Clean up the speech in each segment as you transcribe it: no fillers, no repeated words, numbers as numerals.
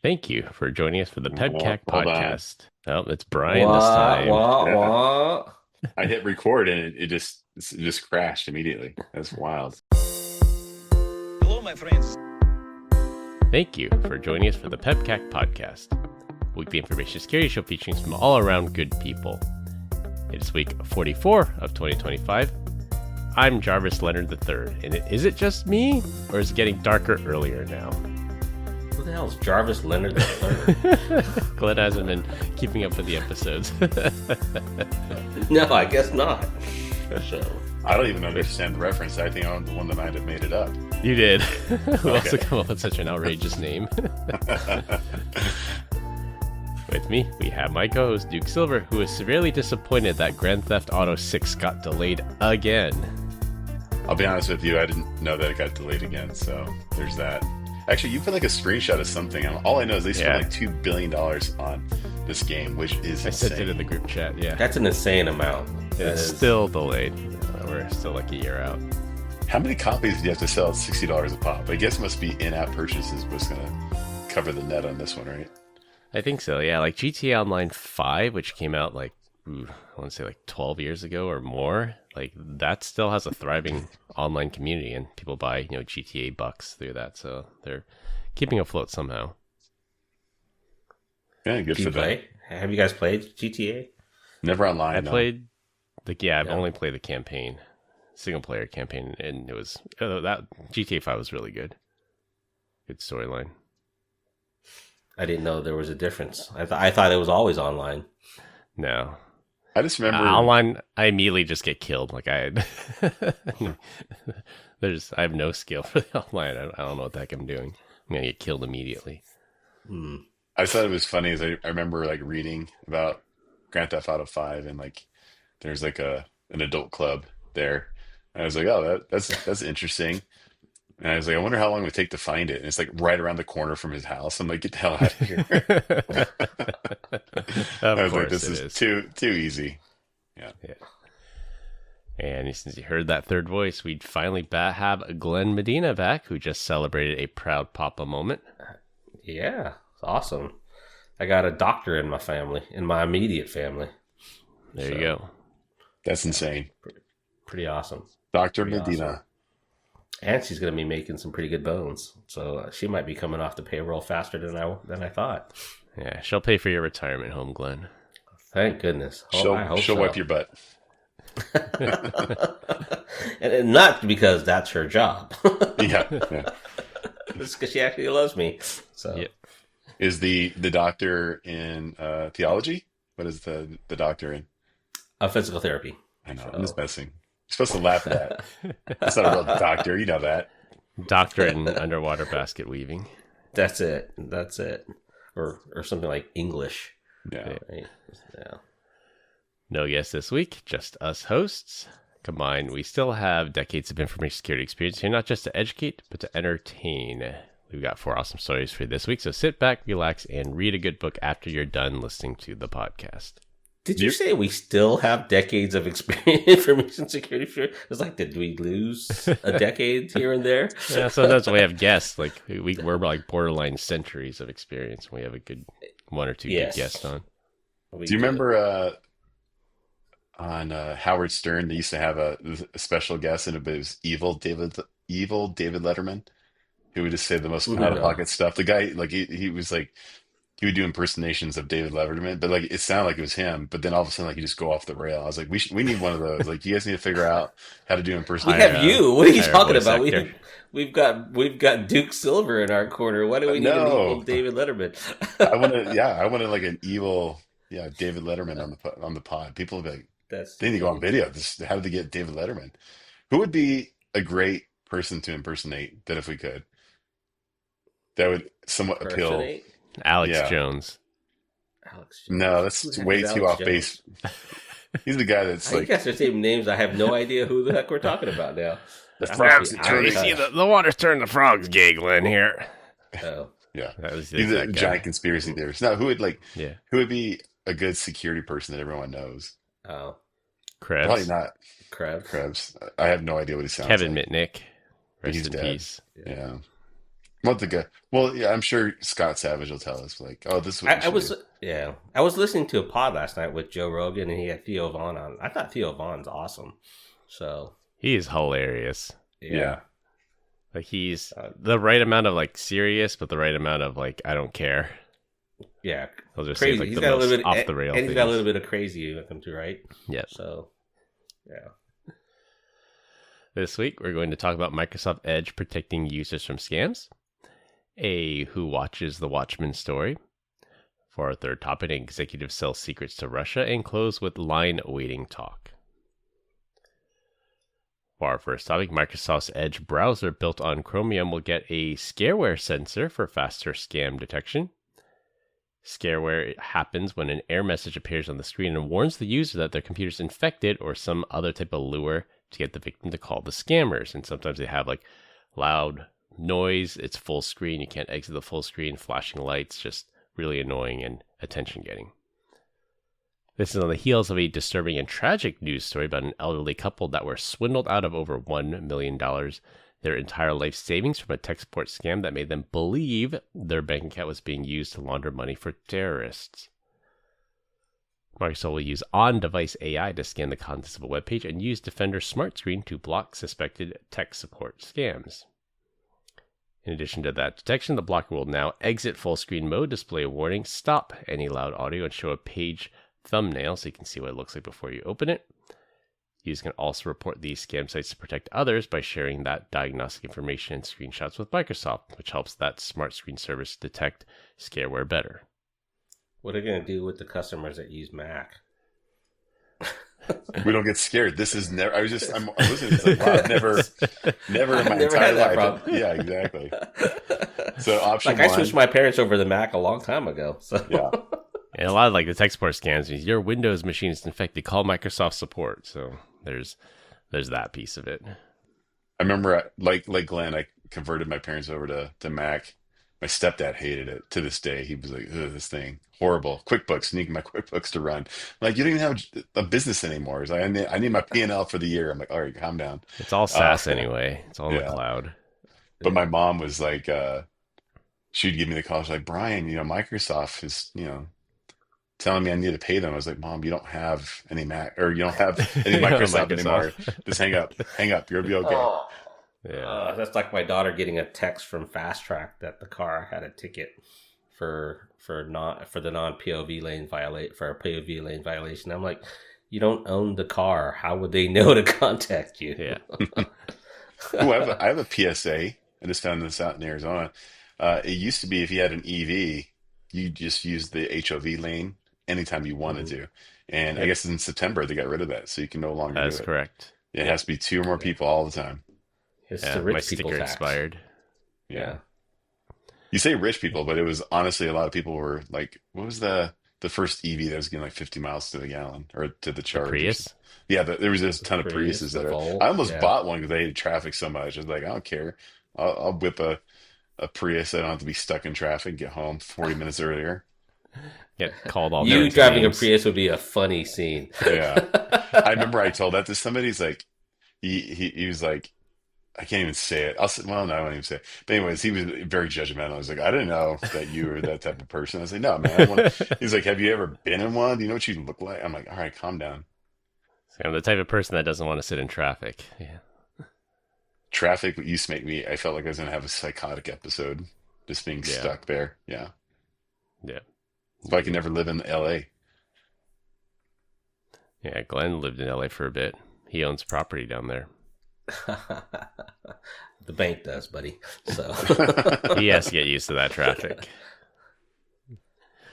Thank you for joining us for the PEBCAK Hold on. Podcast. Oh, it's Brian this Wah, time. wah, Yeah. wah. I hit record and it just crashed immediately. That's wild. Hello, my friends. Thank you for joining us for the PEBCAK Podcast, weekly information security show featuring some all-around good people. It is week 44 of 2025. I'm Jarvis Leonard III, and is it just me, or is it getting darker earlier now? Who the hell is Jarvis Leonard III? Glenn hasn't been keeping up with the episodes. No, I guess not. So, I don't even understand the reference. I think I'm the one that might have made it up. You did. Who also come up with such an outrageous name? With me, we have my co-host Duke Silver, who is severely disappointed that Grand Theft Auto 6 got delayed again. I'll be honest with you, I didn't know that it got delayed again, so there's that. Actually, you put like a screenshot of something. All I know is they spent like $2 billion on this game, which is I insane. sent it in the group chat, yeah. that's an insane amount. It's still delayed. We're still like a year out. How many copies do you have to sell at $60 a pop? I guess it must be in-app purchases what's going to cover the net on this one, right? I think so, yeah. Like GTA Online 5, which came out like, I want to say like 12 years ago or more, like that still has a thriving online community and people buy, GTA bucks through that. So they're keeping afloat somehow. Yeah, good Do for you them. play? Have you guys played GTA? Never online. I no. played, I've Yeah. only played the campaign, single player campaign, and it was, that GTA 5 was really good. Good storyline. I didn't know there was a difference. I thought it was always online. No. I just remember Online, I immediately just get killed. Like I have no skill for the online. I don't know what the heck I'm doing. I'm gonna get killed immediately. Hmm. I thought it was funny as I remember like reading about Grand Theft Auto 5 and like there's like an adult club there. And I was like, oh, that's interesting. And I was like, I wonder how long it would take to find it. And it's like right around the corner from his house. I'm like, get the hell out of here. I Of was like, course this it is is. too easy. Yeah. Yeah. And since you heard that third voice, we'd finally have Glenn Medina back, who just celebrated a proud papa moment. Yeah, it's awesome. I got a doctor in my family, in my immediate family. There So, you go. That's insane. Pretty awesome. Dr. Pretty Medina. awesome. And she's going to be making some pretty good bones. So she might be coming off the payroll faster than I thought. Yeah, she'll pay for your retirement home, Glenn. Thank goodness. I hope She'll so. wipe your butt. and not because that's her job. Yeah. It's because she actually loves me. So Yep. Is the doctor in theology? What is the doctor in? physical therapy. I know, So- I'm just messing. You're supposed to laugh at that. That's not a real doctor. You know that. Doctorate in underwater basket weaving. That's it. Or something like English. Yeah. Right? Yeah. No guests this week, just us hosts. Combined, we still have decades of information security experience here, not just to educate, but to entertain. We've got 4 awesome stories for you this week, so sit back, relax, and read a good book after you're done listening to the podcast. Did you Yep. say we still have decades of experience information security? It's like, did we lose a decade here and there? Yeah, sometimes we have guests, like we're like borderline centuries of experience. We have a good 1 or 2 Yes. good guests on. Do you remember on Howard Stern they used to have a special guest and it was evil David Letterman who would just say the most No. out of pocket stuff. The guy like he was like he would do impersonations of David Letterman, but like it sounded like it was him. But then all of a sudden like you just go off the rail. I was like, we need one of those. Like you guys need to figure out how to do We impersonations. have you. What are you hire talking voice about? actor. We've got Duke Silver in our corner. Why do we need an No. evil David Letterman? I wanted like an evil David Letterman on the pod. People would be like, That's they need to go on video. How did they get David Letterman? Who would be a great person to impersonate that if we could? That would somewhat appeal. Impersonate Alex Yeah. Jones. Alex. No, that's Who the heck way is too Alex off base. He's the guy that's I like guess they're saying names. I have no idea who the heck we're talking about now. the That frogs. must be Turn Alex. the- the water's turned the frogs gay, Glenn, here. Oh. Yeah, That was he's a that guy. giant conspiracy theorist. No, Yeah. who would be a good security person that everyone knows? Oh. Probably Krebs. not Krebs. Krebs. I have no idea what he sounds Kevin like. Mitnick. Rest He's in dead. peace. Yeah. What the guy? Well, yeah, I'm sure Scott Savage will tell us, like, oh, this is what you I should was do. I was listening to a pod last night with Joe Rogan, and he had Theo Vaughn on. I thought Theo Vaughn's awesome. So He is hilarious. Yeah. Like he's the right amount of like serious, but the right amount of like I don't care. yeah, He'll just crazy. say like He's the got a most little bit off the rail and he's things. got a little bit of crazy with him too, right? Yeah. So yeah. This week we're going to talk about Microsoft Edge protecting users from scams, a Who Watches the Watchmen story. For our third topic, executives sell secrets to Russia, and close with line waiting talk. For our first topic, Microsoft's Edge browser built on Chromium will get a scareware sensor for faster scam detection. Scareware happens when an error message appears on the screen and warns the user that their computer is infected or some other type of lure to get the victim to call the scammers. And sometimes they have like loud noise, it's full screen, you can't exit the full screen, flashing lights, just really annoying and attention getting. This is on the heels of a disturbing and tragic news story about an elderly couple that were swindled out of over $1 million, their entire life savings, from a tech support scam that made them believe their bank account was being used to launder money for terrorists. Microsoft will use on-device AI to scan the contents of a web page and use Defender Smart Screen to block suspected tech support scams. In addition to that detection, the blocker will now exit full screen mode, display a warning, stop any loud audio, and show a page thumbnail so you can see what it looks like before you open it. Users can also report these scam sites to protect others by sharing that diagnostic information and screenshots with Microsoft, which helps that smart screen service detect scareware better. What are they going to do with the customers that use Mac? We don't get scared. This is never. I'm listening to this like, wow, I've never in my I've never entire had that life. problem. Yeah, exactly. So option Like I one, switched my parents over to the Mac a long time ago. So yeah. And a lot of like the tech support scams means your Windows machine is infected, call Microsoft support. So there's that piece of it. I remember, like Glenn, I converted my parents over to Mac. My stepdad hated it to this day. He was like, "Ugh, this thing, horrible. QuickBooks, need my QuickBooks to run." I'm like, you don't even have a business anymore. He's like, I need my P&L for the year. I'm like, all right, calm down. It's all SaaS anyway. It's all in the Yeah. cloud. But my mom was like, she'd give me the call. She's like, Brian, Microsoft is, telling me I need to pay them. I was like, Mom, you don't have any Mac, or you don't have any Microsoft anymore. Just hang up. You'll be okay. Oh. Yeah. That's like my daughter getting a text from Fast Track that the car had a ticket for the non POV lane violation. I'm like, you don't own the car. How would they know to contact you? Yeah. Oh, I have a PSA. I just found this out in Arizona. It used to be if you had an EV, you just use the HOV lane anytime you wanted to. And I guess in September they got rid of that, so you can no longer That's do it. correct. It has to be 2 or more people all the time. It's Yeah, the rich my people sticker tax. expired. Yeah. You say rich people, but it was honestly a lot of people were like, what was the first EV that was getting like 50 miles to the gallon or to the charge? Prius? Yeah, there was just a ton of Prius, Priuses the that are. Volt, I almost yeah. bought one because I hated traffic so much. I was like, I don't care. I'll whip a Prius. I don't have to be stuck in traffic. Get home 40 minutes earlier. Get called all You kinds of driving a names. Prius would be a funny scene. Yeah, I remember I told that to somebody. He's like, he was like, I can't even say it. Well, no, I won't even say it. But anyways, he was very judgmental. I was like, I didn't know that you were that type of person. I was like, no, man. He's like, have you ever been in one? Do you know what you look like? I'm like, all right, calm down. So I'm the type of person that doesn't want to sit in traffic. Yeah. Traffic used to make me, I felt like I was going to have a psychotic episode just being Yeah. stuck there. Yeah. Yeah. So I could never live in LA. Yeah. Glenn lived in LA for a bit. He owns property down there. The bank does, buddy. So He has to get used to that traffic.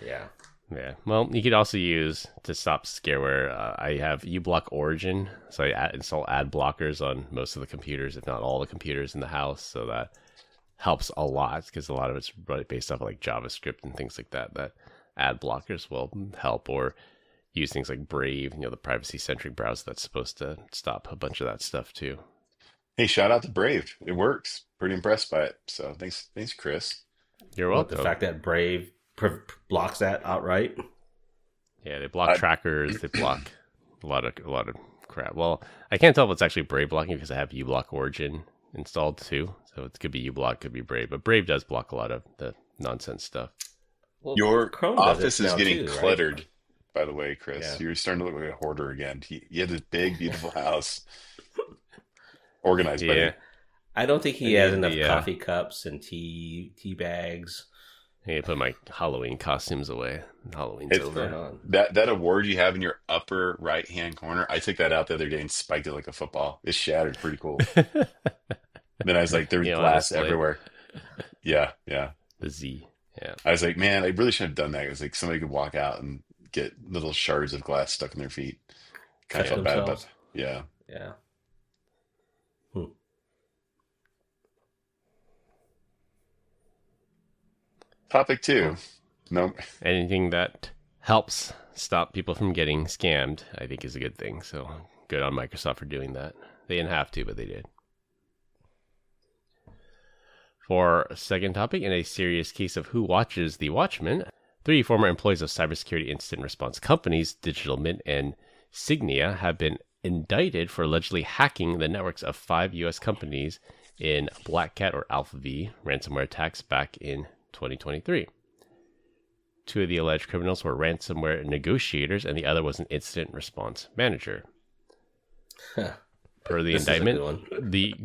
yeah. Yeah. Well, you could also use to stop scareware. I have uBlock Origin, so I install ad blockers on most of the computers, if not all the computers in the house. So that helps a lot because a lot of it's based off of like JavaScript and things like that. That ad blockers will help, or use things like Brave, the privacy-centric browser that's supposed to stop a bunch of that stuff too. Hey, shout out to Brave. It works. Pretty impressed by it. So thanks, Chris. You're Well, welcome. the fact that Brave blocks that outright. Yeah, they block trackers. They block a lot of crap. Well, I can't tell if it's actually Brave blocking because I have uBlock Origin installed too. So it could be uBlock, could be Brave, but Brave does block a lot of the nonsense stuff. Well, Your Chrome does office it is now getting too, right? cluttered, by the way, Chris. Yeah. You're starting to look like a hoarder again. You have this big, beautiful house. Organized, buddy. Yeah, I don't think he I has need enough the, coffee cups and tea bags. I need to put my Halloween costumes away. Halloween's It's What's going over. on? that award you have in your upper right-hand corner. I took that out the other day and spiked it like a football. It shattered pretty cool. Then I was like, there was You know, on glass display. everywhere. Yeah, yeah. The Z. Yeah. I was like, man, I really should have done that. It was like somebody could walk out and get little shards of glass stuck in their feet. Kind of Cut felt bad about themselves? it. Yeah. Yeah. Topic 2. No, Anything that helps stop people from getting scammed, I think, is a good thing. So good on Microsoft for doing that. They didn't have to, but they did. For a second topic, in a serious case of who watches the Watchmen, 3 former employees of cybersecurity incident response companies, Digital Mint and Signia, have been indicted for allegedly hacking the networks of 5 U.S. companies in Black Cat or Alpha V ransomware attacks back in 2023. 2 of the alleged criminals were ransomware negotiators, and the other was an incident response manager. Huh. Per the This is a indictment, good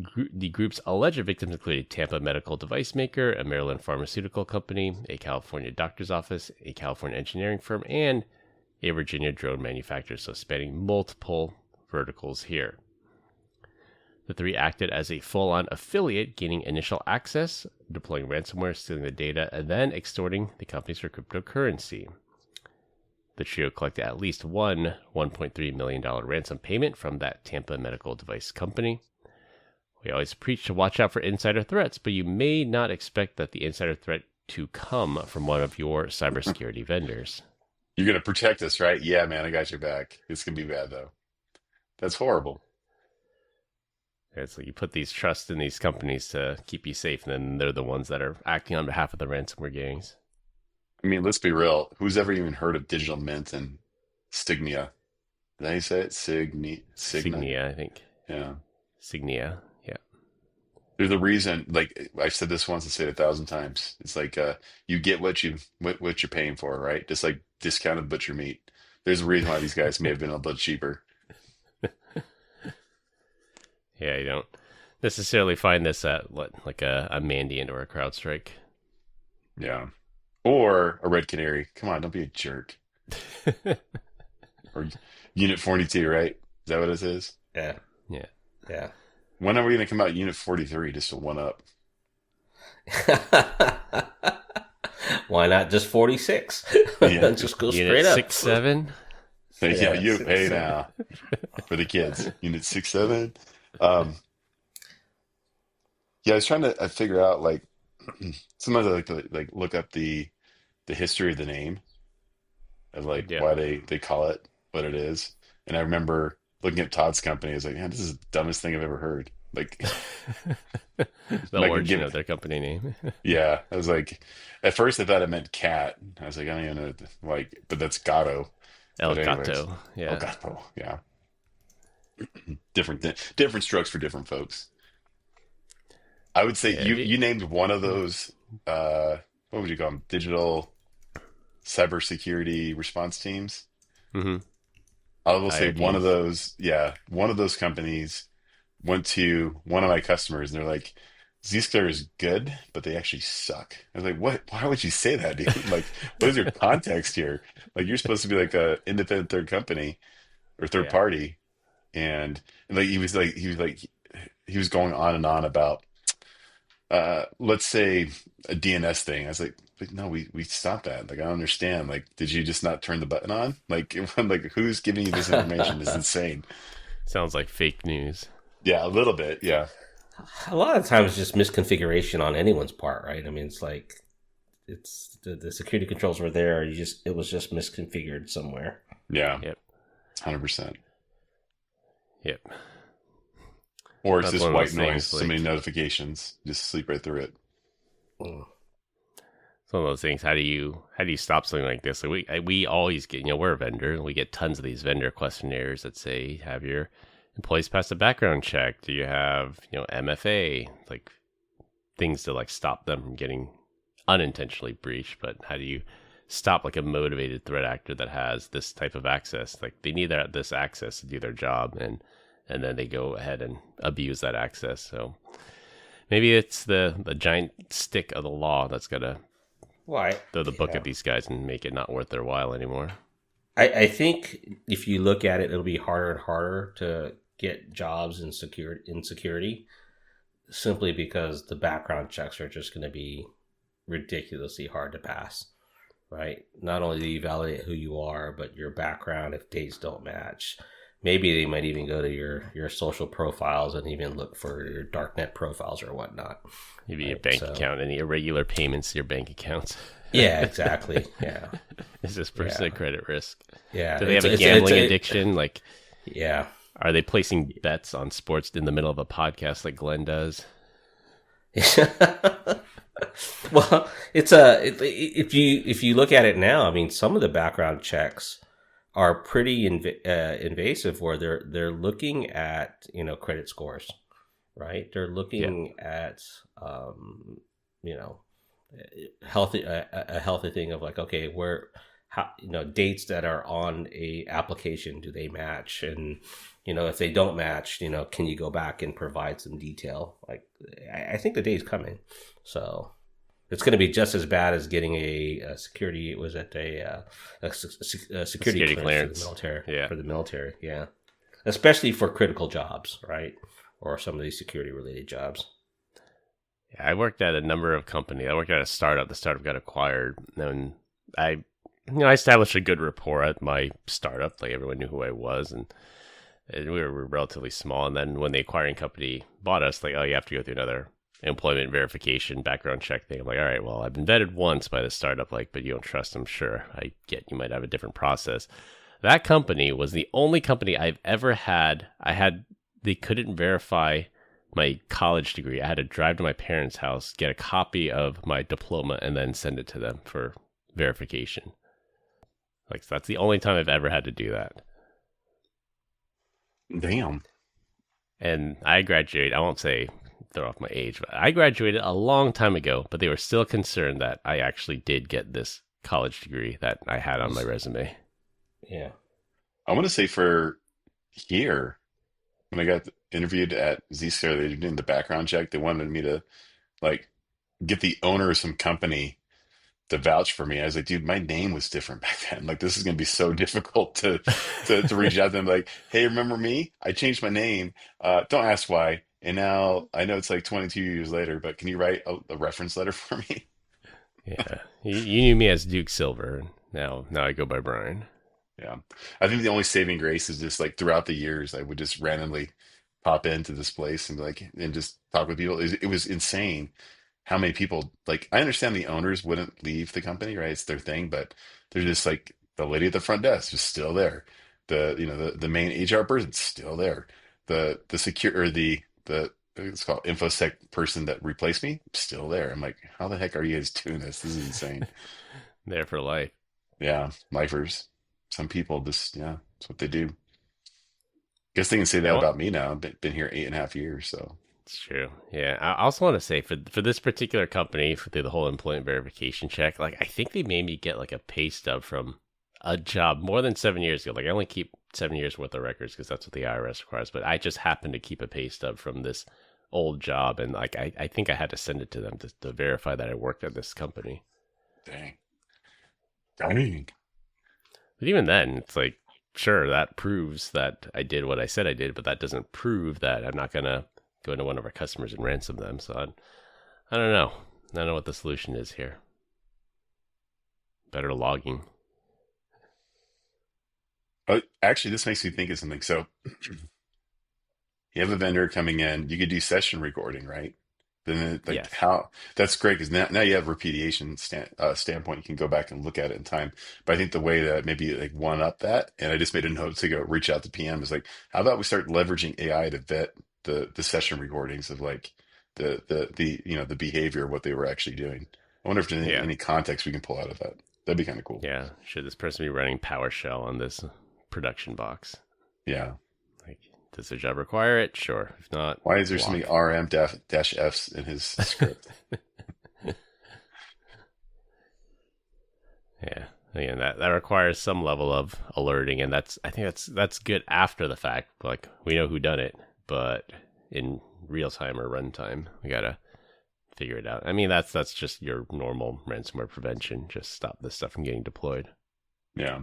one. the group's alleged victims included Tampa Medical Device Maker, a Maryland pharmaceutical company, a California doctor's office, a California engineering firm, and a Virginia drone manufacturer, so spanning multiple verticals here. The 3 acted as a full-on affiliate, gaining initial access, deploying ransomware, stealing the data, and then extorting the companies for cryptocurrency. The trio collected at least one $1.3 million ransom payment from that Tampa medical device company. We always preach to watch out for insider threats, but you may not expect that the insider threat to come from one of your cybersecurity vendors. you're going to protect us, right? Yeah, man, I got your back. It's going to be bad, though. That's horrible. It's like you put these trust in these companies to keep you safe, and then they're the ones that are acting on behalf of the ransomware gangs. I mean, let's be real. Who's ever even heard of Digital Mint and Signia? Did I say it? Signia? Signia, I think. Yeah. Signia, yeah. There's a reason, like I've said this once and said it 1,000 times. It's like you get what you're paying for, right? Just like discounted butcher meat. There's a reason why these guys may have been a little cheaper. Yeah, you don't necessarily find this at like a Mandiant or a CrowdStrike. Yeah. Or a Red Canary. Come on, don't be a jerk. Or Unit 42, right? Is that what it is? Yeah. Yeah. Yeah. When are we going to come out Unit 43 just to one up? Why not just 46? Yeah. Just go Unit straight up. 6-7. Yeah, you six, pay seven. now for the kids. Unit 6-7. Yeah, I was trying to figure out like sometimes I like to like look up the history of the name of like Yeah. why they call it what it is. And I remember looking at Todd's company, I was like, man, this is the dumbest thing I've ever heard. Like, The like origin give- of their company name. yeah, I was like, at first I thought it meant cat. I was like, I don't even know, like, but that's Gato. El But anyways. Gato. Yeah. Oh, Gato, yeah. Different strokes for different folks. I would say Yeah, you named one of those. What would you call them? Digital cybersecurity response teams. Mm-hmm. I will say one of IOTs. those. Yeah, one of those companies went to one of my customers and they're like, Zscaler is good, but they actually suck. I was like, what? Why would you say that, dude? Like, what is your context here? Like, you're supposed to be like a independent third company or third Yeah. party, and like he was going on and on about let's say a DNS thing. I was like, but no, we stopped that. Like, I don't understand. Like, did you just not turn the button on? Like, like who's giving you this information is insane. Sounds like fake news. Yeah, a little bit. Yeah. A lot of times, just misconfiguration on anyone's part, right? I mean, it's like it's the security controls were there. It was just misconfigured somewhere. Yeah. Yep. 100%. Yep. Or it's That's just one of white those noise, things, so like- many notifications, just sleep right through it. Mm. It's one of those things. How do you stop something like this? Like we always get, we're a vendor and we get tons of these vendor questionnaires that say have your employees pass a background check? Do you have, MFA, like things to like stop them from getting unintentionally breached? But how do you stop like a motivated threat actor that has this type of access? Like they need this access to do their job, and then they go ahead and abuse that access. So maybe it's the giant stick of the law that's gonna throw the book at these guys and make it not worth their while anymore. I think if you look at it, it'll be harder and harder to get jobs in security, simply because the background checks are just going to be ridiculously hard to pass, right? Not only do you validate who you are, but your background, if dates don't match. Maybe they might even go to your social profiles and even look for your darknet profiles or whatnot. Maybe your bank account, any irregular payments to your bank accounts. Yeah, exactly. Yeah. Is this person at credit risk? Yeah. Do they have a gambling addiction? Like, yeah. Are they placing bets on sports in the middle of a podcast like Glenn does? Well, if you look at it now, I mean, some of the background checks are pretty invasive, where they're looking at credit scores, right? They're looking at a healthy thing of like, okay, dates that are on a application, do they match? And if they don't match, can you go back and provide some detail? Like, I think the day's coming, so it's going to be just as bad as getting a security. Was it a security clearance for the military? Yeah, for the military. Yeah, especially for critical jobs, right? Or some of these security related jobs. Yeah, I worked at a number of companies. I worked at a startup. The startup got acquired, and I established a good rapport at my startup. Like everyone knew who I was, and we were relatively small. And then when the acquiring company bought us, like, oh, you have to go through another employment verification background check thing. I'm like, all right, well, I've been vetted once by the startup, like, but you don't trust them. Sure, I get you might have a different process. That company was the only company I've ever had. They couldn't verify my college degree. I had to drive to my parents' house, get a copy of my diploma, and then send it to them for verification. Like, so that's the only time I've ever had to do that. Damn. And I graduated, I won't say throw off my age, but I graduated a long time ago, but they were still concerned that I actually did get this college degree that I had on my resume. Yeah. I want to say for here, when I got interviewed at Zscaler, they were doing the background check. They wanted me to like get the owner of some company to vouch for me. I was like, dude, my name was different back then. Like, this is going to be so difficult to reach out to them. Like, hey, remember me? I changed my name. Don't ask why. And now I know it's like 22 years later, but can you write a reference letter for me? Yeah. You knew me as Duke Silver. Now I go by Brian. Yeah. I think the only saving grace is just like throughout the years, I would just randomly pop into this place and and just talk with people. It was insane how many people, like, I understand the owners wouldn't leave the company, right? It's their thing, but they're just like the lady at the front desk is still there. The main HR person's still there. The secure or the it's called InfoSec person that replaced me, still there. I'm like, how the heck are you guys doing this? This is insane. There for life. Yeah, lifers. Some people just, yeah, that's what they do. Guess they can say that about me now. I've been here 8.5 years, so. It's true. Yeah. I also want to say for this particular company, for the whole employment verification check, like, I think they made me get like a pay stub from a job more than 7 years ago. Like, I only keep 7 years worth of records because that's what the IRS requires. But I just happened to keep a pay stub from this old job. And like, I think I had to send it to them to verify that I worked at this company. Dang. But even then, it's like, sure, that proves that I did what I said I did, but that doesn't prove that I'm not going to go into one of our customers and ransom them. So I don't know. I don't know what the solution is here. Better logging. Actually, this makes me think of something. So you have a vendor coming in, you could do session recording, right? Then Yes. how that's great because now you have repudiation standpoint. You can go back and look at it in time. But I think the way that maybe like one up that, and I just made a note to go reach out to PM is like, how about we start leveraging AI to vet the session recordings of like the behavior of what they were actually doing. I wonder if there's any context we can pull out of that. That'd be kind of cool. Yeah. Should this person be running PowerShell on this production box? Yeah. Like, Does the job require it? Sure. If not, Why is there so block. many RM-Fs in his script? Yeah. Again, that requires some level of alerting, and I think that's good after the fact. Like, we know who done it, but in real time or runtime, we gotta figure it out. I mean, that's just your normal ransomware prevention. Just stop this stuff from getting deployed. Yeah.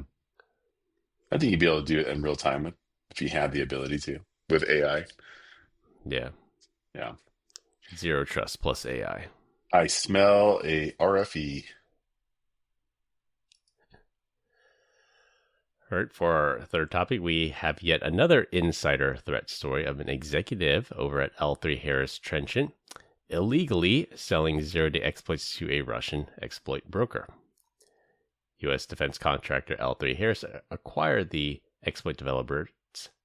I think you'd be able to do it in real time if you had the ability to with AI. Yeah. Yeah. Zero trust plus AI. I smell a RFE. All right, for our third topic, we have yet another insider threat story of an executive over at L3 Harris Trenchant illegally selling zero-day exploits to a Russian exploit broker. U.S. defense contractor L3 Harris acquired the exploit developers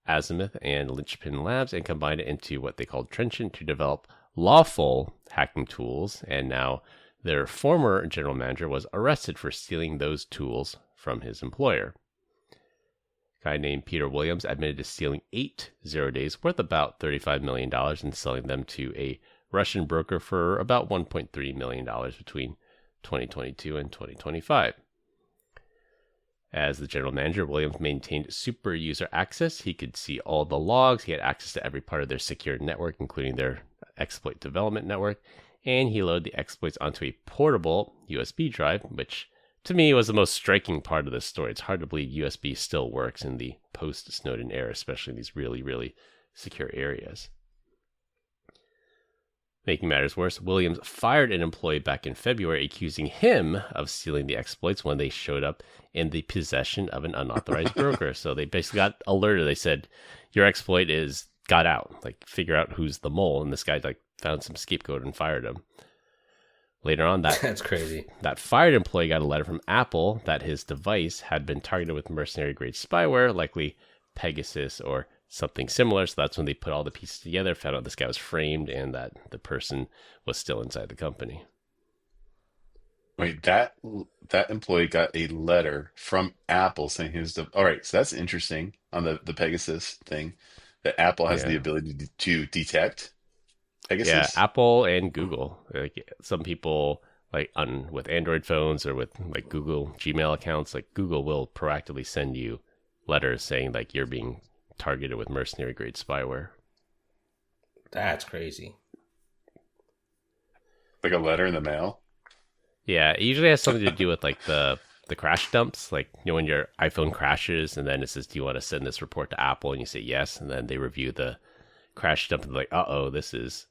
Azimuth and Linchpin Labs and combined it into what they called Trenchant to develop lawful hacking tools, and now their former general manager was arrested for stealing those tools from his employer. A guy named Peter Williams admitted to stealing 8 zero-days worth about $35 million and selling them to a Russian broker for about $1.3 million between 2022 and 2025. As the general manager, Williams maintained super user access. He could see all the logs. He had access to every part of their secure network, including their exploit development network. And he loaded the exploits onto a portable USB drive, which to me was the most striking part of this story. It's hard to believe USB still works in the post-Snowden era, especially in these really, really secure areas. Making matters worse, Williams fired an employee back in February, accusing him of stealing the exploits when they showed up in the possession of an unauthorized broker. So they basically got alerted. They said, your exploit got out. Like, figure out who's the mole. And this guy found some scapegoat and fired him. Later on, that's crazy. That fired employee got a letter from Apple that his device had been targeted with mercenary-grade spyware, likely Pegasus or something similar. So that's when they put all the pieces together, found out this guy was framed, and that the person was still inside the company. Wait, that employee got a letter from Apple saying all right, so that's interesting on the Pegasus thing, that Apple has the ability to detect Pegasus. Yeah, Apple and Google. Like, some people with Android phones or with Google Gmail accounts, Google will proactively send you letters saying you're being targeted with mercenary grade spyware. That's crazy. Like a letter in the mail? Yeah, it usually has something to do with the crash dumps. When your iPhone crashes and then it says, do you want to send this report to Apple? And you say yes, and then they review the crash dump and they're like, uh-oh, this is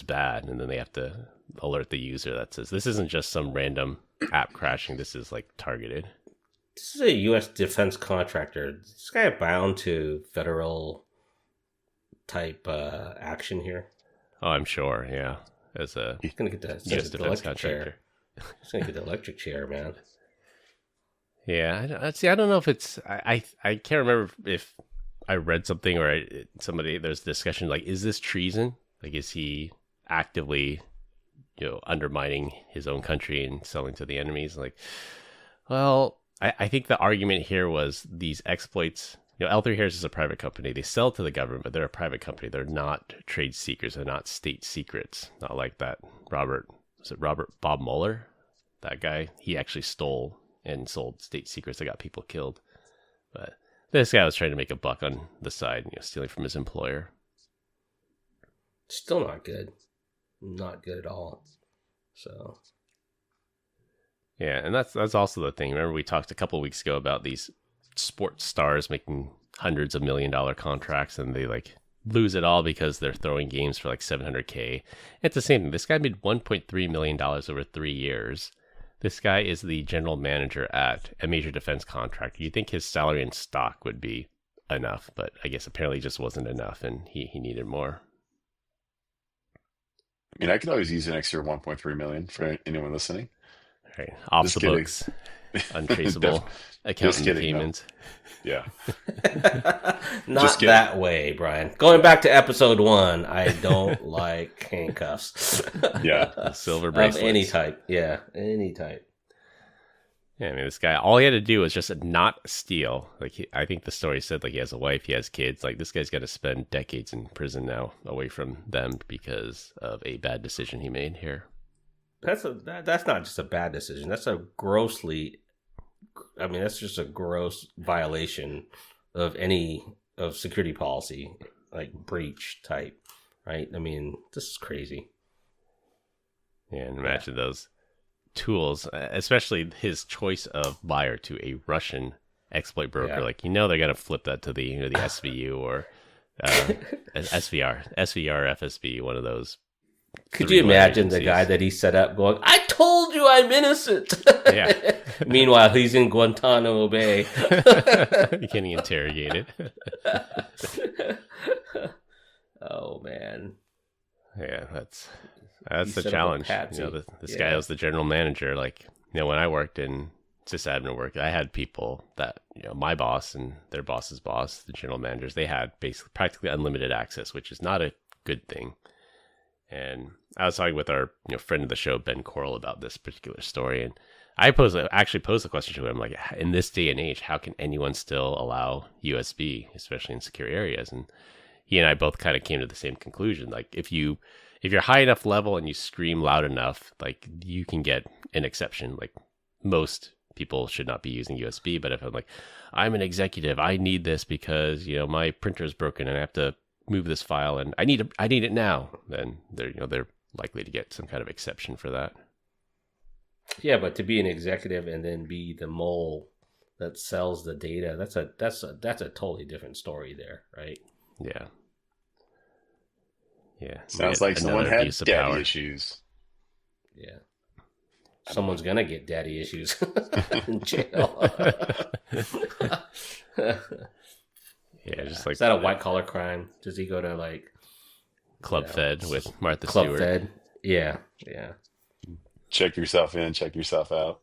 bad. And then they have to alert the user that says, this isn't just some random app crashing, this is targeted. This is a U.S. defense contractor. Is this guy bound to federal type action here? Oh, I'm sure, yeah. He's going to get the U.S. defense contractor. He's going to get the electric chair, man. Yeah, I don't know if it's... I can't remember if I read something or there's discussion, is this treason? Is he actively, undermining his own country and selling to the enemies? Well... I think the argument here was these exploits. L3 Harris is a private company. They sell to the government, but they're a private company. They're not trade secrets. They're not state secrets. Not like that Bob Mueller? That guy, he actually stole and sold state secrets that got people killed. But this guy was trying to make a buck on the side, stealing from his employer. Still not good. Not good at all. So... Yeah, and that's also the thing. Remember, we talked a couple of weeks ago about these sports stars making hundreds of $1 million contracts, and they lose it all because they're throwing games for $700K. It's the same thing. This guy made $1.3 million over 3 years. This guy is the general manager at a major defense contractor. You'd think his salary and stock would be enough, but I guess apparently it just wasn't enough, and he needed more. I mean, I could always use an extra 1.3 million for anyone listening. Right. Off Just the kidding. Books, untraceable accounting payments. No. Yeah. Not that way, Brian. Going back to episode 1, I don't like handcuffs. Yeah. Silver bracelets. Of any type. Yeah, any type. Yeah, I mean, this guy, all he had to do was just not steal. Like, I think the story said, like, he has a wife, he has kids. Like, this guy's got to spend decades in prison now, away from them because of a bad decision he made here. That's not just a bad decision. That's just a gross violation of security policy, like breach type, right? I mean, this is crazy. Yeah, and imagine those tools, especially his choice of buyer to a Russian exploit broker. Yeah. Like, they're going to flip that to the the SVU or SVR, FSB, one of those. Could you imagine the guy that he set up going, "I told you I'm innocent." Yeah. Meanwhile, he's in Guantanamo Bay. Getting interrogated. Oh man. Yeah, that's He the set up a challenge. patsy. This guy was the general manager. Like, when I worked in sysadmin work, I had people that, my boss and their boss's boss, the general managers, they had basically practically unlimited access, which is not a good thing. And I was talking with our friend of the show, Ben Coral, about this particular story, and I actually posed the question to him, like, in this day and age, how can anyone still allow USB, especially in secure areas? And he and I both kind of came to the same conclusion. Like, if you're high enough level and you scream loud enough, like, you can get an exception. Like, most people should not be using USB, but if I'm like, I'm an executive, I need this because my printer is broken and I have to move this file and I need it now, then they're likely to get some kind of exception for that. Yeah, but to be an executive and then be the mole that sells the data, that's a totally different story there, right? Yeah. Yeah. Sounds like someone had daddy issues. Yeah. Someone's gonna get daddy issues in jail. Yeah, just like, is that a white collar crime? Does he go to like Club Fed with Martha Club Stewart? Fed? Yeah. Check yourself in, check yourself out.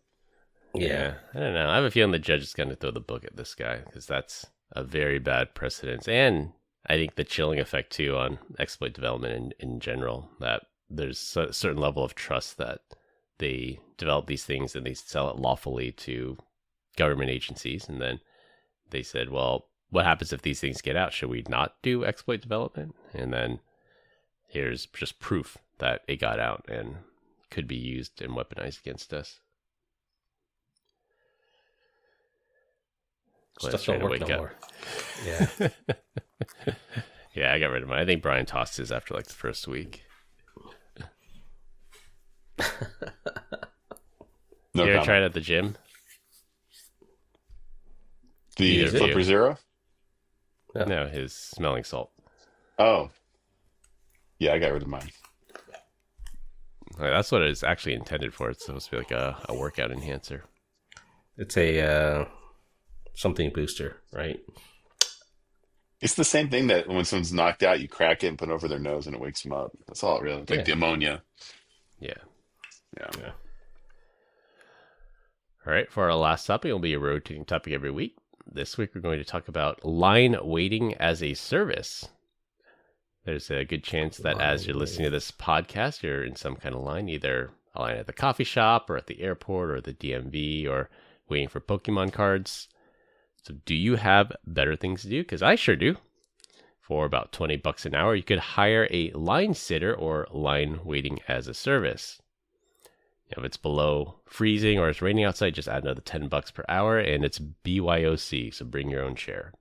Yeah, I don't know. I have a feeling the judge is going to throw the book at this guy because that's a very bad precedent. And I think the chilling effect, too, on exploit development in general, that there's a certain level of trust that they develop these things and they sell it lawfully to government agencies. And then they said, well, what happens if these things get out? Should we not do exploit development? And then here's just proof that it got out and could be used and weaponized against us. Stuff don't work no more. Yeah. Yeah, I got rid of mine. I think Brian tossed his after like the first week. No you ever comment. tried it at the gym? The Either Flipper you. Zero? Yeah. No, his smelling salt. Oh. Yeah, I got rid of mine. That's what it's actually intended for. It's supposed to be like a workout enhancer. It's a something booster, right? It's the same thing that when someone's knocked out, you crack it and put it over their nose and it wakes them up. That's all it really. Like the ammonia. Yeah. Yeah. All right, for our last topic, it'll be a rotating topic every week. This week, we're going to talk about line waiting as a service. There's a good chance that as you're listening to this podcast, you're in some kind of line, either a line at the coffee shop or at the airport or the DMV or waiting for Pokemon cards. So do you have better things to do? Because I sure do. For about $20 an hour, you could hire a line sitter or line waiting as a service. If it's below freezing or it's raining outside, just add another $10 per hour, and it's BYOC, so bring your own chair.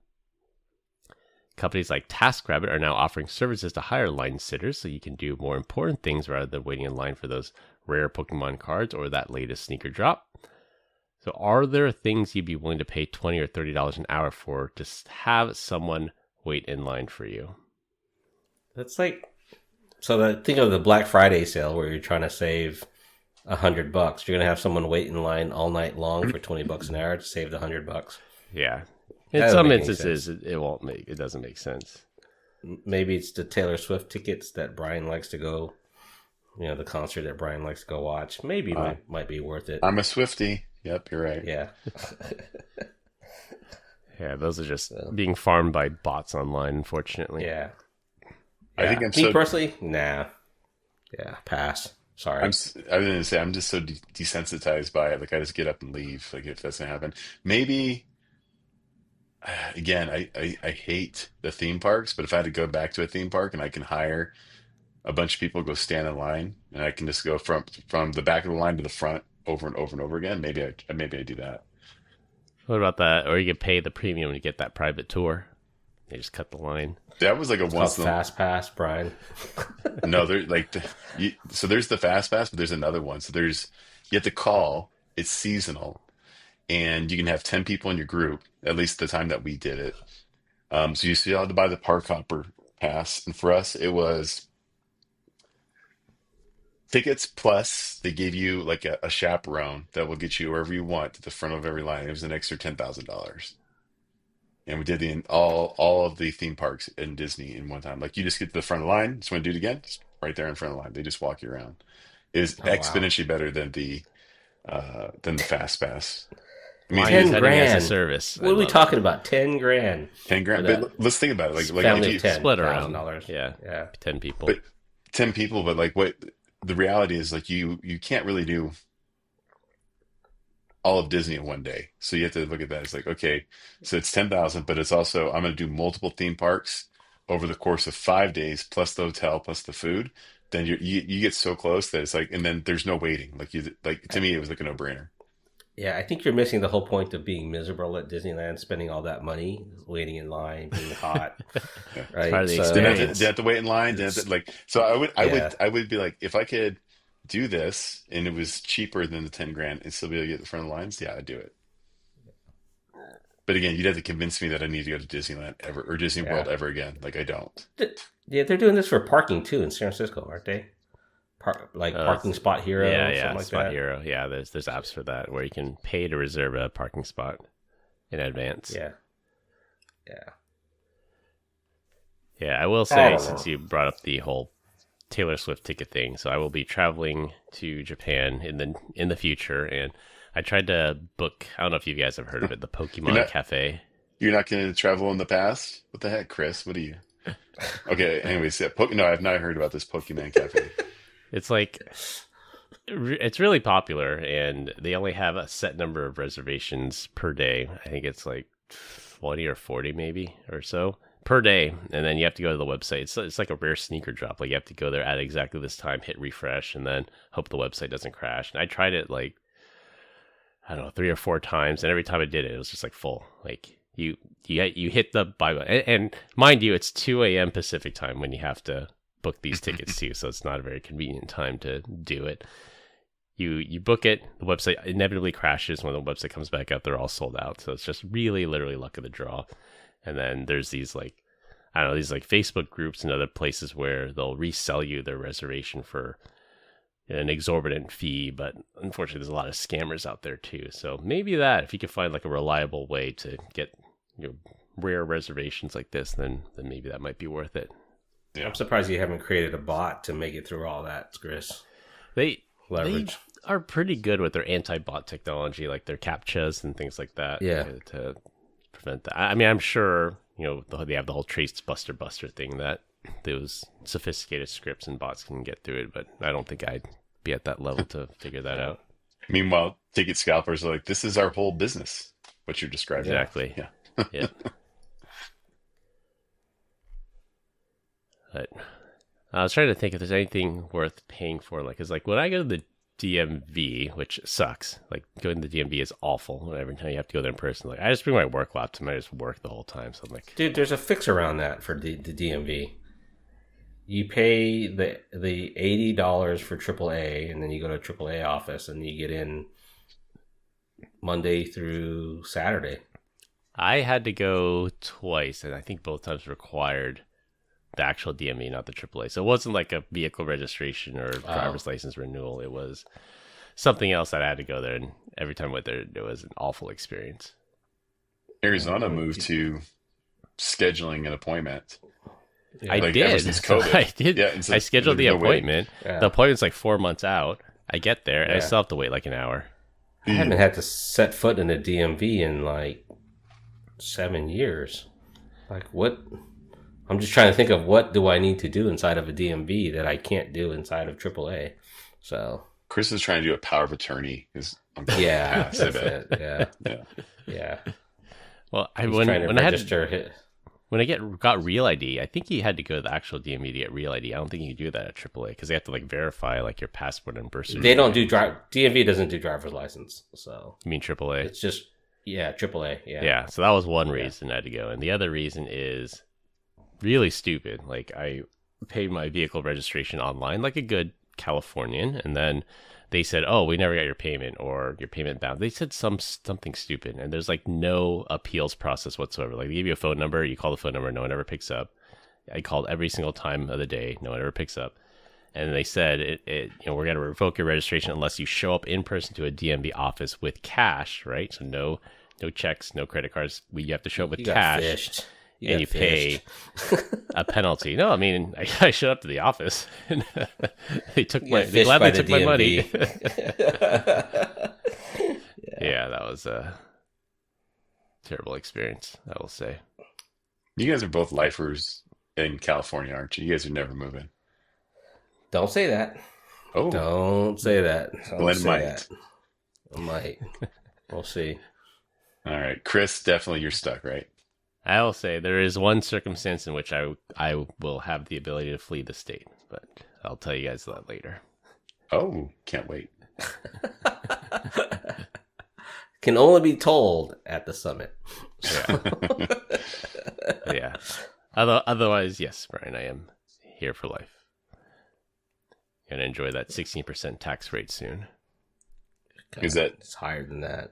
Companies like TaskRabbit are now offering services to hire line sitters so you can do more important things rather than waiting in line for those rare Pokemon cards or that latest sneaker drop. So are there things you'd be willing to pay $20 or $30 an hour for to have someone wait in line for you? That's like, think of the Black Friday sale where you're trying to save $100. You're gonna have someone wait in line all night long for $20 an hour to save the $100. Yeah. In some instances, it doesn't make sense. Maybe it's the Taylor Swift tickets that Brian likes to go, the concert that Brian likes to go watch. Maybe might be worth it. I'm a Swiftie. Yep, you're right. Yeah. Yeah, those are just being farmed by bots online, unfortunately. Yeah. I think Me personally, nah. Yeah, pass. Sorry. I was going to say I'm just so desensitized by it. Like I just get up and leave. Like if that's gonna happen, maybe again, I hate the theme parks, but if I had to go back to a theme park and I can hire a bunch of people go stand in line and I can just go from the back of the line to the front over and over and over again, maybe I do that. What about that? Or you can pay the premium to get that private tour. They just cut the line. That was like a It's once called Fast Pass, Brian. No, there like so there's the fast pass, but there's another one. So there's you have to call. It's seasonal, and you can have 10 people in your group. At least the time that we did it. So you still have to buy the park hopper pass, and for us it was tickets plus they gave you like a chaperone that will get you wherever you want to the front of every line. It was an extra $10,000. And we did all of the theme parks in Disney in one time. Like you just get to the front of the line, just want to do it again, just right there in front of the line. They just walk you around. It is Oh, wow. exponentially better than the Fast Pass. I mean, Mine $10 is heading as a grand. service. What are we talking about? 10 grand. 10 grand. For that. But let's think about it. Like Family if of 10. split around. $1,000. Yeah. Yeah. 10 people. but 10 people, but like what the reality is like you can't really do all of Disney in one day. So you have to look at that. It's like, okay, so it's 10,000, but it's also I'm going to do multiple theme parks over the course of 5 days, plus the hotel, plus the food. Then you get so close that it's like, and then there's no waiting. Like to me, it was like a no-brainer. Yeah, I think you're missing the whole point of being miserable at Disneyland, spending all that money, waiting in line, being hot. Yeah. Right? part of the So- Didn't experience. have to wait in line. Didn't have to, like so. Yeah. I would be like, if I could do this and it was cheaper than the 10 grand and still be able to get in front of the lines, yeah, I'd do it. But again, you'd have to convince me that I need to go to Disneyland ever or Disney Yeah. World ever again. Like I don't. Yeah, they're doing this for parking too in San Francisco, aren't they? Parking Spot Hero, Yeah, something like Spot that. Hero. Yeah, there's apps for that where you can pay to reserve a parking spot in advance. Yeah. Yeah. Yeah, I will I say, don't since know. you brought up the whole Taylor Swift ticket thing, so I will be traveling to Japan in the future, and I tried to book. I don't know if you guys have heard of it, the Pokemon not- Cafe. You're not going to travel in the past? What the heck, Chris? What are you? Okay. Anyways, yeah, no, I've not heard about this Pokemon Cafe. It's like it's really popular, and they only have a set number of reservations per day. I think it's like 20 or 40 maybe or so per day, and then you have to go to the website. It's like a rare sneaker drop. Like you have to go there at exactly this time, hit refresh, and then hope the website doesn't crash. And I tried it like I don't know 3 or 4 times, and every time I did it, it was just like full. Like you hit the buy button, and mind you, it's 2 a.m. Pacific time when you have to book these tickets too, so it's not a very convenient time to do it. You book it, the website inevitably crashes. When the website comes back up, they're all sold out. So it's just really literally luck of the draw. And then there's these like I don't know, these like Facebook groups and other places where they'll resell you their reservation for an exorbitant fee, but unfortunately there's a lot of scammers out there too. So maybe that if you could find like a reliable way to get rare reservations like this, then maybe that might be worth it. Yeah. I'm surprised you haven't created a bot to make it through all that, Chris. They Leverage. are pretty good with their anti-bot technology, like their CAPTCHAs and things like that. Yeah. To prevent that. I mean, I'm sure they have the whole trace buster thing that those sophisticated scripts and bots can get through it, but I don't think I'd be at that level to figure that out. Meanwhile, ticket scalpers are like, this is our whole business. What you're describing. Exactly. Yeah. Yeah. But I was trying to think if there's anything worth paying for. Like, cause like when I go to the DMV, which sucks, like going to the DMV is awful. Every time you have to go there in person, like I just bring my work laptop and I just work the whole time. So I'm like, Dude, there's a fix around that for the DMV. You pay the $80 for AAA, and then you go to a AAA office, and you get in Monday through Saturday. I had to go twice, and I think both times required the actual DMV, not the AAA. So it wasn't like a vehicle registration or driver's license renewal. It was something else that I had to go there, and every time I went there, it was an awful experience. Arizona moved to scheduling an appointment. I Like, did. ever since COVID. I did. Yeah, and so I scheduled the there's no waiting. appointment. Yeah. The appointment's like 4 months out. I get there, and I Yeah. still have to wait like an hour. I haven't had to set foot in a DMV in like 7 years. Like what? I'm just trying to think of what do I need to do inside of a DMV that I can't do inside of AAA. So Chris is trying to do a power of attorney. His uncle yeah, passed, I that's bet. it. Yeah. Yeah. Well, He's trying to register. When I got Real ID, I think you had to go to the actual DMV to get Real ID. I don't think you can do that at AAA because they have to like verify like your passport and birth certificate. They don't do DMV doesn't do driver's license. So You mean AAA? it's just AAA. Yeah. Yeah, so that was one reason I had to go. And the other reason is really stupid. Like, I paid my vehicle registration online like a good Californian, and then they said, oh, we never got your payment, or your payment bound. They said something stupid, and there's like no appeals process whatsoever. Like, they give you a phone number, you call the phone number, no one ever picks up. I called every single time of the day, no one ever picks up. And they said, we're going to revoke your registration unless you show up in person to a DMV office with cash, right? So no checks, no credit cards. You have to show up with cash. Fished. And you pay a penalty. No, I mean, I showed up to the office and they gladly took my money. Yeah, that was a terrible experience, I will say. You guys are both lifers in California, aren't you? You guys are never moving. Don't say that. Oh, Don't say that. Glenn might. I might. We'll see. All right, Chris, definitely you're stuck, right? I will say there is one circumstance in which I will have the ability to flee the state, but I'll tell you guys that later. Oh, can't wait. Can only be told at the summit. Yeah. Yeah. Otherwise, yes, Brian, I am here for life. Gonna enjoy that 16% tax rate soon. God, Is that it's higher than that?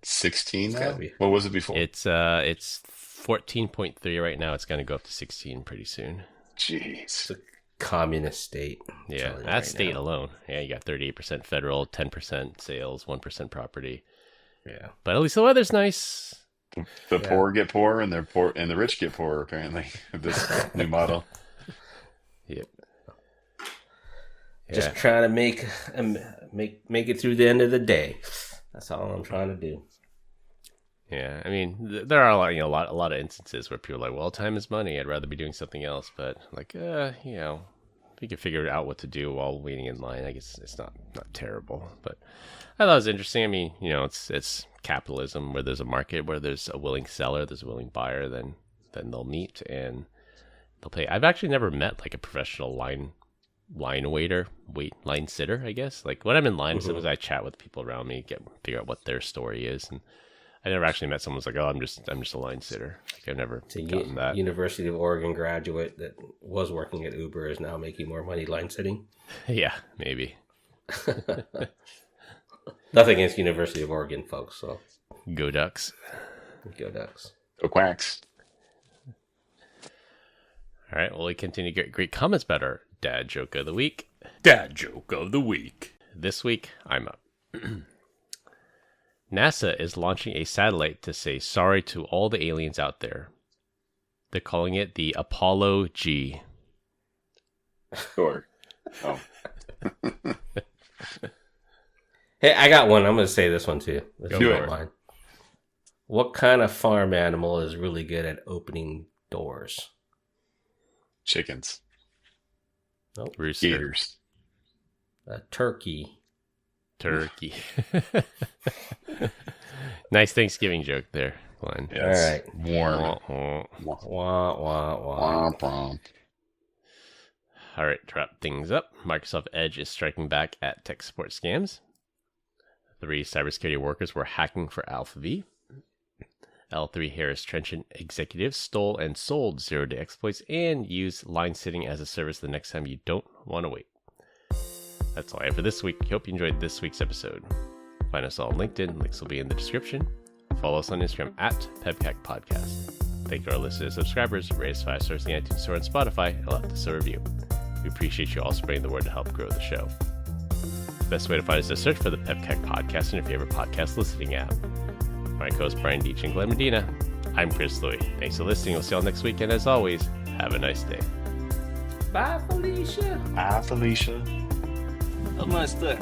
16 It's now? gotta be. What was it before? It's 14.3 right now. It's gonna go up to 16 pretty soon. Jeez. It's a communist state. I'm Yeah, telling you that's right state now. alone. Yeah, you got 38% federal, 10% sales, 1% property. Yeah. But at least the weather's nice. The Yeah. poor get poor and they're poor and the rich get poorer, apparently, with this new model. Yep. Just Yeah. trying to make it through the end of the day. That's all I'm trying to do. Yeah, I mean, there are a lot of instances where people are like, "Well, time is money. I'd rather be doing something else." But like, if you can figure out what to do while waiting in line, I guess it's not terrible. But I thought it was interesting. I mean, it's capitalism where there's a market where there's a willing seller, there's a willing buyer, then they'll meet and they'll pay. I've actually never met like a professional line sitter, I guess. Like when I'm in line, sometimes I chat with people around me, figure out what their story is, and I never actually met someone who's like, "Oh, I'm just a line sitter." Like I've never gotten that. University of Oregon graduate that was working at Uber is now making more money line sitting. Yeah, maybe. Nothing against University of Oregon folks, so Go Ducks. go Ducks. Go Quacks. All right, well, we continue to get great comments about our dad joke of the week. Dad joke of the week. This week, I'm up. NASA is launching a satellite to say sorry to all the aliens out there. They're calling it the Apollo G. Sure. Oh. Hey, I got one. I'm going to say this one too. If Go you for don't it. mind. What kind of farm animal is really good at opening doors? Chickens. Rooster. Gators. A turkey. Turkey. Nice Thanksgiving joke there, Glenn. Yes. All right. Warm. Wah, Wah, wah, wah. Womp womp. All right, to wrap things up, Microsoft Edge is striking back at tech support scams. 3 cybersecurity workers were hacking for Alpha V. L3 Harris Trenchant executives stole and sold zero-day exploits and used line sitting as a service the next time you don't want to wait. That's all I have for this week. Hope you enjoyed this week's episode. Find us all on LinkedIn. Links will be in the description. Follow us on Instagram at PEBCAK Podcast. Thank you to our listeners and subscribers. Rate us 5 stars in the iTunes Store and Spotify and left us a review. We appreciate you all spreading the word to help grow the show. The best way to find us is to search for the PEBCAK Podcast in your favorite podcast listening app. My co-host Brian Deach and Glenn Medina. I'm Chris Louie. Thanks for listening. We'll see you all next week. And as always, have a nice day. Bye, Felicia. Hi, Felicia. Have a nice day.